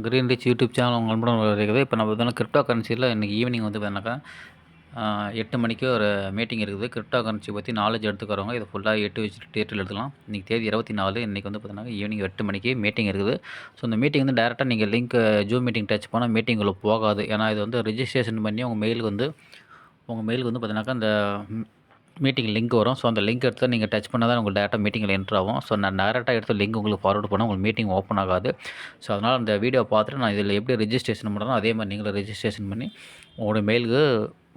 Green rich YouTube channel உங்கள் அன்புடன் இருக்குது. இப்போ நம்ம பார்த்தீங்கன்னா கிரிப்டோ கரன்சியில் இன்றைக்கி ஈவினிங் வந்து பார்த்தீங்கன்னாக்கா 8 மணிக்கு ஒரு மீட்டிங் இருக்குது. கிரிப்டோ கரன்சி பற்றி நாலேஜ் எடுத்துக்கிறவங்க இதை ஃபுல்லாக 8 வச்சுட்டு டேட்டில் எடுத்துக்கலாம். இன்றைக்கி தேதி 24. இன்றைக்கி வந்து பார்த்தீங்கன்னா ஈவினிங் 8 மணிக்கு மீட்டிங் இருக்குது. ஸோ இந்த மீட்டிங் வந்து டேரெக்டாக நீங்கள் லிங்க் ஜூம் மீட்டிங் டச் பண்ணால் மீட்டிங்குள்ளே போகாது. ஏன்னா இது வந்து ரிஜிஸ்ட்ரேஷன் பண்ணி உங்கள் மெயிலுக்கு வந்து பார்த்தீங்கன்னாக்கா அந்த மீட்டிங் லிங்க் வரும். ஸோ அந்த லிங்க் எடுத்து நீங்கள் டச் பண்ணால் தான் உங்களுக்கு டேரெக்டாக மீட்டிங்கில் என்ட்ரு ஆகும். ஸோ நான் டேரெக்டாக எடுத்து லிங்க் உங்களுக்கு ஃபார்வர்ட் பண்ணால் உங்களுக்கு மீட்டிங் ஓப்பன் ஆகாது. ஸோ அதனால் அந்த வீடியோ பார்த்துட்டு நான் இதில் எப்படி ரிஜிஸ்ட்ரேஷன் பண்ணுறேனோ அதே மாதிரி நீங்களும் ரிஜிஸ்ட்ரேஷன் பண்ணி உங்களுடைய மெயிலுக்கு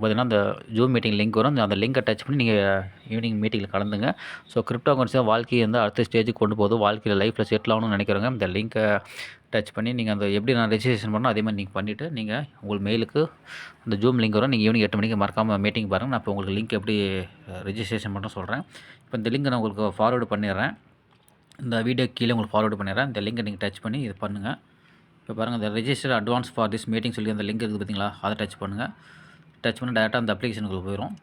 பார்த்தீங்கன்னா அந்த ஜூம் மீட்டிங் லிங்க் வரும். அந்த லிங்கை டச் பண்ணி நீங்கள் ஈவினிங் மீட்டிங்கில் கலந்துங்க. ஸோ கிரிப்டோ கரன்சி வாழ்க்கையை வந்து அடுத்த ஸ்டேஜுக்கு கொண்டு போகுது. வாழ்க்கையில் லைஃப்பில் செட்டில் ஆகணும்னு நினைக்கிறவங்க இந்த லிங்க்கை டச் பண்ணி நீங்கள் அந்த எப்படி நான் ரெஜிஸ்ட்ரேஷன் பண்ணணும் அதே மாதிரி நீங்கள் பண்ணிவிட்டு நீங்கள் உங்கள் மெயிலுக்கு அந்த ஜூம் லிங்க் வரும். நீங்கள் ஈவினிங் 8 மணிக்கு மறக்காமல் மீட்டிங் பாருங்கள். நான் இப்போ உங்களுக்கு லிங்க் எப்படி ரெஜிஸ்ட்ரேஷன் பண்ண சொல்கிறேன். இப்போ இந்த லிங்க்கை நான் உங்களுக்கு ஃபார்வர்டு பண்ணிடுறேன். இந்த வீடியோ கீழே உங்களுக்கு ஃபார்வர்டு பண்ணிடுறேன். இந்த லிங்கை நீங்கள் டச் பண்ணி இது பண்ணுங்கள். இப்போ பாருங்கள் இந்த register advance for this meeting சொல்லி அந்த லிங்க் இருக்குது பார்த்தீங்களா, அதை டச் பண்ணுங்கள். டச் பண்ணி டேரெக்டாக அந்த அப்ளிகேஷனுக்குள்ள போயிடும்.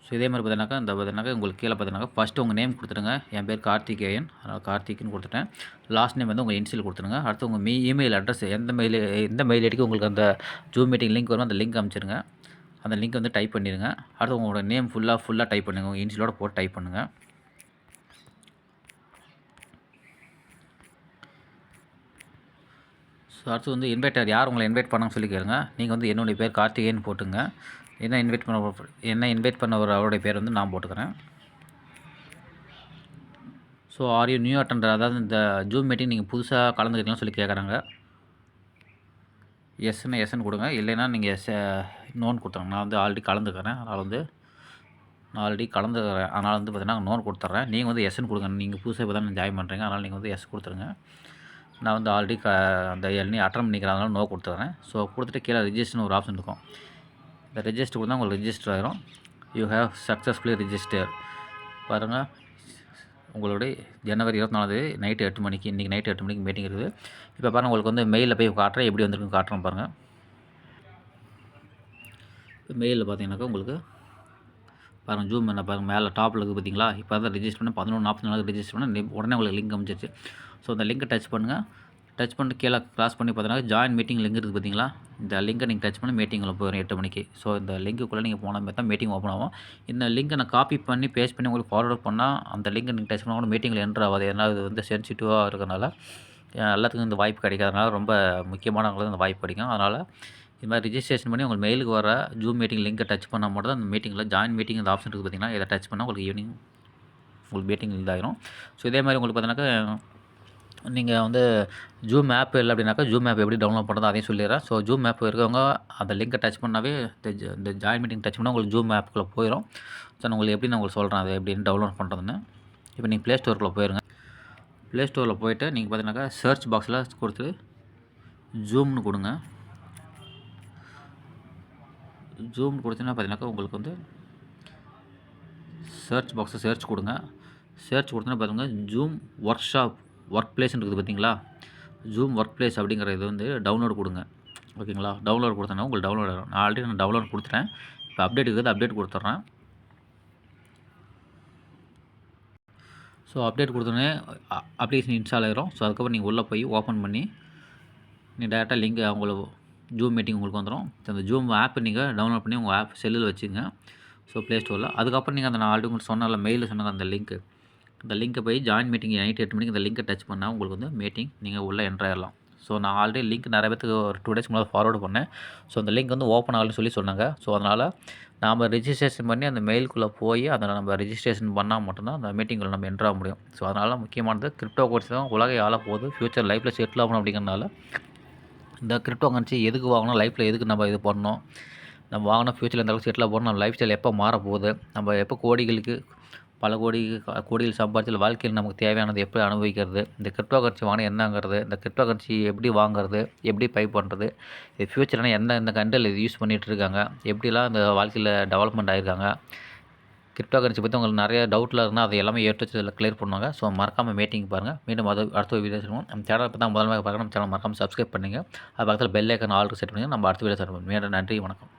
ஸோ இதே மாதிரி பார்த்தீங்கன்னாக்கா உங்களுக்கு கீழே பார்த்தீங்கன்னாக்கா ஃபஸ்ட்டு உங்கள் நேம் கொடுத்துருங்க. என் பேர் கார்த்திகேயன், அதனால் கார்த்திக்னு கொடுத்துட்டேன். லாஸ்ட் நேம் வந்து உங்கள் இனிஷியல் கொடுத்துருங்க. அடுத்து உங்கள் இமெயில் அட்ரஸ் எந்த மெயில் ஐடிக்கு உங்களுக்கு அந்த ஜூம் மீட்டிங் லிங்க் வரும் அந்த லிங்க் அனுப்பிச்சிருங்க. அந்த லிங்க் வந்து டைப் பண்ணிடுங்க. அடுத்து உங்களோட நேம் ஃபுல்லாக டைப் பண்ணுங்கள். உங்கள் இனிஷியலோட போட்டு டைப் பண்ணுங்கள். ஸோ அடுத்து வந்து இன்வைட்டர் யார் உங்களை இன்வைட் பண்ணான்னு சொல்லி கேளுங்க. நீங்கள் வந்து என்னுடைய பேர் கார்த்திகேயன் போட்டுங்க. என்ன இன்வைட் பண்ண ஒரு அவருடைய பேர் வந்து நான் போட்டுக்கிறேன். So are you new attender, அதாவது இந்த ஜூம் மீட்டிங் நீங்கள் புதுசாக கலந்துக்கிறீங்கன்னு சொல்லி கேட்குறாங்க. எஸ்ன்னு கொடுங்க. இல்லைன்னா நீங்கள் நோன் கொடுத்துருங்க. நான் வந்து ஆல்ரெடி கலந்துக்கிறேன். அதனால் வந்து பார்த்தீங்கன்னா நோன் கொடுத்துட்றேன். நீங்கள் வந்து எஸ்ன்னு கொடுங்க. நீங்கள் புதுசாக இப்போ தான் ஜாயின் பண்ணுறீங்க, அதனால் நீங்கள் வந்து எஸ் கொடுத்துருங்க. நான் வந்து ஆல்ரெடி அந்த எண்ணி அட்டன் பண்ணிக்கிறேன், அதனால் நோ கொடுத்துட்றேன். ஸோ கொடுத்துட்டு கீழே ரிஜிஸ்டர்னு ஒரு ஆப்ஷன் இருக்கும். இந்த ரெஜிஸ்டர் கொடுத்தா உங்களுக்கு ரிஜிஸ்டர் ஆகிரும். You have successfully register. பாருங்கள், உங்களுடைய ஜனவரி 24 நைட்டு 8 மணிக்கு இன்றைக்கி நைட்டு 8 மணிக்கு மீட்டிங் இருக்குது. இப்போ பாருங்கள் உங்களுக்கு வந்து மெயிலில் போய் காட்டுறேன், எப்படி வந்திருக்குன்னு காட்டுறேன் பாருங்கள். இப்போ மெயிலில் பார்த்தீங்கன்னாக்கா உங்களுக்கு பாருங்கள் ஜூம் பண்ண பாருங்கள் மேலே டாப்பில் இருக்குது பார்த்தீங்களா. இப்போ தான் ரிஜிஸ்டர் பண்ணி 11:44 ரிஜிஸ்டர் பண்ணி உடனே உங்களுக்கு லிங்க் அமைச்சிருச்சு. ஸோ அந்த லிங்கை டச் பண்ணுங்கள். டச் பண்ணிட்டு கீழே கிராஸ் பண்ணி பார்த்தீங்கன்னா ஜாயின் மீட்டிங் லிங்க் இருக்குது பார்த்தீங்களா. இந்த லிங்கை நீங்கள் டச் பண்ணி மீட்டிங்கில் போயிடும் 8 மணிக்கு. ஸோ இந்த லிங்க்குள்ளே நீங்கள் போன மாதிரி தான் மீட்டிங் ஓப்பன் ஆகும். இந்த லிங்கை நான் காப்பி பண்ணி பேஸ்ட் பண்ணி உங்களுக்கு ஃபார்வர்ட் பண்ணால் அந்த லிங்கை நீங்கள் டச் பண்ணால் கூட மீட்டிங்கில் என்ட்ரு ஆகாது. ஏன்னா இது வந்து சென்சிட்டிவாக இருக்கிறனால எல்லாத்துக்கும் இந்த வாய்ப்பு கிடைக்காதனால ரொம்ப முக்கியமானவங்களுக்கு இந்த வாய்ப்பு கிடைக்கும். அதனால் இது மாதிரி ரிஜிஸ்ட்ரேஷன் பண்ணி உங்கள் மெயிலுக்கு வர ஜூம் மீட்டிங் லிங்கை டச் பண்ணால் மட்டும் தான் அந்த மீட்டிங்கில் ஜாயின் மீட்டிங் இந்த ஆப்ஷன் இருக்குது பார்த்தீங்கன்னா, இதை டச் பண்ணால் உங்களுக்கு ஈவினிங் உங்களுக்கு மீட்டிங் இதாகிடும். ஸோ இதே மாதிரி உங்களுக்கு பார்த்தீங்கன்னாக்கா நீங்கள் வந்து ஜூம் ஆப் இல்லை அப்படின்னாக்கா ஜூம் ஆப் எப்படி டவுன்லோட் பண்ணுறது அதையும் சொல்லிடுறேன். ஸோ ஜூம் ஆப் இருக்கவங்க அந்த லிங்கை டச் பண்ணாவே இந்த ஜாயின் மீட்டிங் டச் பண்ணால் உங்களுக்கு ஜூம் ஆப்புக்குள்ளே போயிடும். ஸோ நான் உங்களுக்கு எப்படி நான் உங்களுக்கு சொல்கிறேன் அது எப்படின்னு டவுன்லோட் பண்ணுறதுன்னு. இப்போ நீங்கள் ப்ளே ஸ்டோருக்குள்ளே போயிருங்க. ப்ளே ஸ்டோரில் போய்ட்டு நீங்கள் பார்த்தீங்கன்னாக்கா சர்ச் பாக்ஸில் கொடுத்து ஜூம்னு கொடுங்க. ஜூம் கொடுத்தீங்கன்னா பார்த்தீங்கன்னாக்கா உங்களுக்கு வந்து சர்ச் பாக்ஸை சர்ச் கொடுங்க. சர்ச் கொடுத்தோன்னா பாருங்கள் ஜூம் ஒர்க் பிளேஸ்ன்னு இருக்குது பார்த்தீங்களா. ஜூம் ஒர்க் பிளேஸ் அப்படிங்கிற இது வந்து டவுன்லோட் கொடுங்க. ஓகேங்களா. டவுன்லோட் கொடுத்தோன்னா உங்களுக்கு டவுன்லோட் ஆகும். நான் ஆல்ரெடி டவுன்லோட் கொடுத்துட்டேன். இப்போ அப்டேட் இருக்குது, அப்டேட் கொடுத்துட்றேன். ஸோ அப்டேட் கொடுத்தோன்னே அப்ளிகேஷன் இன்ஸ்டால் ஆகிரும். ஸோ அதுக்கப்புறம் நீங்கள் உள்ளே போய் ஓப்பன் பண்ணி நீங்கள் டேரெக்டாக லிங்க் உங்களுக்கு ஜூம் மீட்டிங் உங்களுக்கு வந்துடும். அந்த ஜூம் ஆப் நீங்கள் டவுன்லோட் பண்ணி உங்கள் ஆப் செல்லில் வச்சுங்க. ஸோ ப்ளே ஸ்டோரில் அதுக்கப்புறம் நீங்கள் அந்த நான் ஆல்ரெடி உங்களுக்கு சொன்னால மெயிலில் சொன்னாங்க அந்த லிங்க்கை போய் ஜாயின் மீட்டிங் நைட் 8 மணிக்கு அந்த லிங்கை டச் பண்ணால் உங்களுக்கு வந்து மீட்டிங் நீங்கள் உள்ளே என்ட்ரு ஆகிடலாம். ஸோ நான் ஆல்ரெடி லிங்க் நிறைய பேருக்கு ஒரு 2 டேஸ் முன்னாடி ஃபார்வர்டு பண்ணேன். ஸோ அந்த லிங்க் வந்து ஓப்பன் ஆகலன்னு சொன்னாங்க. ஸோ அதனால் நாம் ரிஜிஸ்ட்ரேஷன் பண்ணி அந்த மெயிலுக்குள்ளே போய் அதை நம்ம ரிஜிஸ்ட்ரேஷன் பண்ணால் மட்டும்தான் அந்த மீட்டிங்கில் நம்ம என்ட்ரு ஆக முடியும். ஸோ அதனால் முக்கியமானது கிரிப்டோ கரன்சி தான் உலகை ஆள போகுது. ஃப்யூச்சர் லைஃப்பில் செட்டில் ஆகணும் அப்படிங்கிறனால இந்த கிரிப்டோ கரன்சி எதுக்கு வாங்கணும், லைஃப்பில் எதுக்கு நம்ம இது பண்ணணும், நம்ம வாங்கினா ஃப்யூச்சரில் எந்த அளவுக்கு செட்டில் ஆக போகணும், நம்ம லைஃப் ஸ்டைல் எப்போ மாற போகுது, நம்ம எப்போ பல கோடிகள் சம்பாதிச்சு வாழ்க்கையில் நமக்கு தேவையானது எப்படி அனுபவிக்கிறது, இந்த கிரிப்டோ கரன்சி வாங்கினா என்னங்கிறது, இந்த கிரிப்டோ கரன்சி எப்படி வாங்குறது, எப்படி பை பண்ணுறது, இது ஃப்யூச்சர்னால் இந்த கண்ட்ரியில் இது யூஸ் பண்ணிகிட்டு இருக்காங்க, எப்படிலாம் இந்த வாழ்க்கையில் டெவலப்மெண்ட் ஆகிருக்காங்க, கிரிப்டோ கரன்சி பற்றி உங்களுக்கு நிறைய டவுட்டில் இருந்தால் அதை எல்லாமே இதில் கிளியர் பண்ணுவாங்க. ஸோ மறக்காமல் மீட்டிங் பாருங்கள். மீண்டும் அடுத்த வீடியோ சொல்லுவோம். நம்ம சேனல் இப்போ தான் முதல்ல பார்க்குறோம். நம்ம சேனல் மறக்காமல் சப்ஸ்கிரைப் பண்ணுங்கள். அது பக்கத்தில் பெல் ஐக்கன் ஆல்ரெடி செட் பண்ணுங்கள். நம்ம அடுத்த வீடியோ செட் பண்ணுவோம். மீண்டும் நன்றி, வணக்கம்.